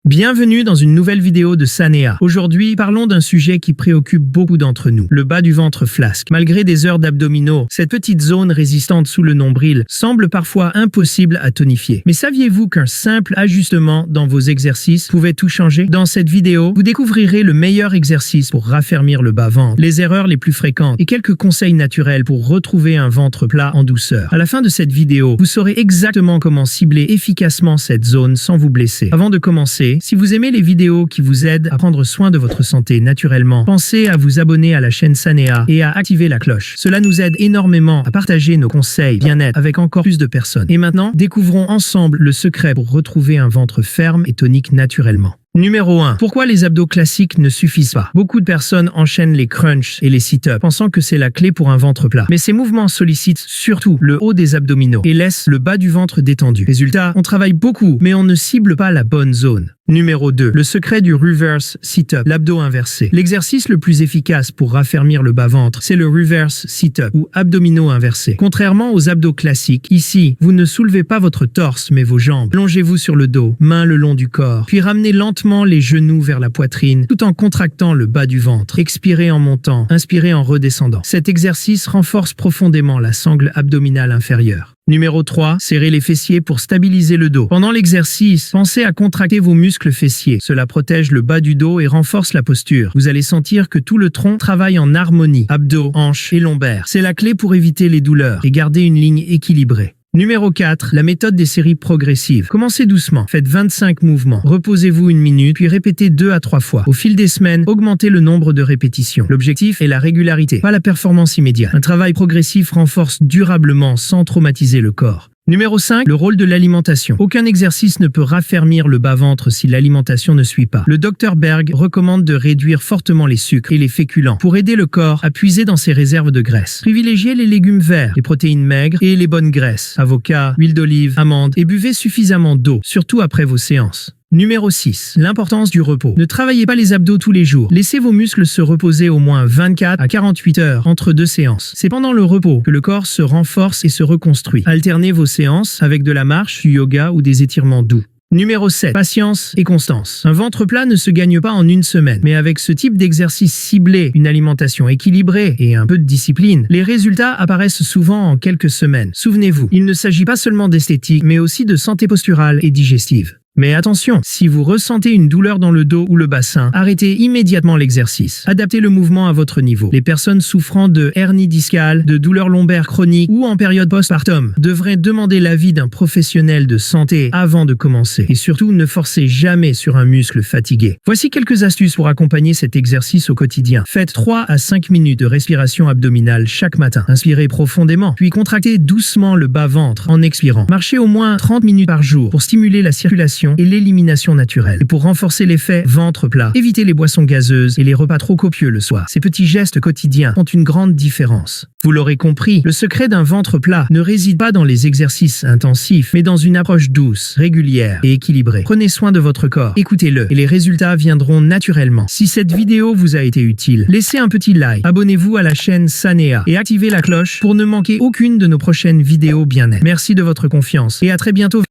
Bienvenue dans une nouvelle vidéo de Sanea. Aujourd'hui, parlons d'un sujet qui préoccupe beaucoup d'entre nous, le bas du ventre flasque. Malgré des heures d'abdominaux, cette petite zone résistante sous le nombril semble parfois impossible à tonifier. Mais saviez-vous qu'un simple ajustement dans vos exercices pouvait tout changer? Dans cette vidéo, vous découvrirez le meilleur exercice pour raffermir le bas-ventre, les erreurs les plus fréquentes et quelques conseils naturels pour retrouver un ventre plat en douceur. À la fin de cette vidéo, vous saurez exactement comment cibler efficacement cette zone sans vous blesser. Avant de commencer, si vous aimez les vidéos qui vous aident à prendre soin de votre santé naturellement, pensez à vous abonner à la chaîne Sanea et à activer la cloche. Cela nous aide énormément à partager nos conseils bien-être avec encore plus de personnes. Et maintenant, découvrons ensemble le secret pour retrouver un ventre ferme et tonique naturellement. Numéro 1. Pourquoi les abdos classiques ne suffisent pas? Beaucoup de personnes enchaînent les crunchs et les sit-ups, pensant que c'est la clé pour un ventre plat. Mais ces mouvements sollicitent surtout le haut des abdominaux et laissent le bas du ventre détendu. Résultat, on travaille beaucoup, mais on ne cible pas la bonne zone. Numéro 2. Le secret du reverse sit-up, l'abdos inversé. L'exercice le plus efficace pour raffermir le bas-ventre, c'est le reverse sit-up ou abdominaux inversés. Contrairement aux abdos classiques, ici, vous ne soulevez pas votre torse mais vos jambes. Plongez-vous sur le dos, mains le long du corps, puis ramenez lentement les genoux vers la poitrine tout en contractant le bas du ventre. Expirez en montant, inspirez en redescendant. Cet exercice renforce profondément la sangle abdominale inférieure. Numéro 3. Serrez les fessiers pour stabiliser le dos. Pendant l'exercice, pensez à contracter vos muscles fessiers. Cela protège le bas du dos et renforce la posture. Vous allez sentir que tout le tronc travaille en harmonie. Abdos, hanches et lombaires. C'est la clé pour éviter les douleurs et garder une ligne équilibrée. Numéro 4. La méthode des séries progressives. Commencez doucement. Faites 25 mouvements. Reposez-vous une minute, puis répétez 2 à 3 fois. Au fil des semaines, augmentez le nombre de répétitions. L'objectif est la régularité, pas la performance immédiate. Un travail progressif renforce durablement sans traumatiser le corps. Numéro 5. Le rôle de l'alimentation. Aucun exercice ne peut raffermir le bas-ventre si l'alimentation ne suit pas. Le Dr Berg recommande de réduire fortement les sucres et les féculents pour aider le corps à puiser dans ses réserves de graisse. Privilégiez les légumes verts, les protéines maigres et les bonnes graisses. Avocat, huile d'olive, amandes et buvez suffisamment d'eau, surtout après vos séances. Numéro 6. L'importance du repos. Ne travaillez pas les abdos tous les jours. Laissez vos muscles se reposer au moins 24 à 48 heures entre 2 séances. C'est pendant le repos que le corps se renforce et se reconstruit. Alternez vos séances avec de la marche, du yoga ou des étirements doux. Numéro 7. Patience et constance. Un ventre plat ne se gagne pas en une semaine, mais avec ce type d'exercice ciblé, une alimentation équilibrée et un peu de discipline, les résultats apparaissent souvent en quelques semaines. Souvenez-vous, il ne s'agit pas seulement d'esthétique, mais aussi de santé posturale et digestive. Mais attention, si vous ressentez une douleur dans le dos ou le bassin, arrêtez immédiatement l'exercice. Adaptez le mouvement à votre niveau. Les personnes souffrant de hernie discale, de douleurs lombaires chroniques ou en période postpartum devraient demander l'avis d'un professionnel de santé avant de commencer. Et surtout, ne forcez jamais sur un muscle fatigué. Voici quelques astuces pour accompagner cet exercice au quotidien. Faites 3 à 5 minutes de respiration abdominale chaque matin. Inspirez profondément, puis contractez doucement le bas-ventre en expirant. Marchez au moins 30 minutes par jour pour stimuler la circulation et l'élimination naturelle. Et pour renforcer l'effet ventre plat, évitez les boissons gazeuses et les repas trop copieux le soir. Ces petits gestes quotidiens font une grande différence. Vous l'aurez compris, le secret d'un ventre plat ne réside pas dans les exercices intensifs, mais dans une approche douce, régulière et équilibrée. Prenez soin de votre corps, écoutez-le et les résultats viendront naturellement. Si cette vidéo vous a été utile, laissez un petit like, abonnez-vous à la chaîne Sanea et activez la cloche pour ne manquer aucune de nos prochaines vidéos bien-être. Merci de votre confiance et à très bientôt.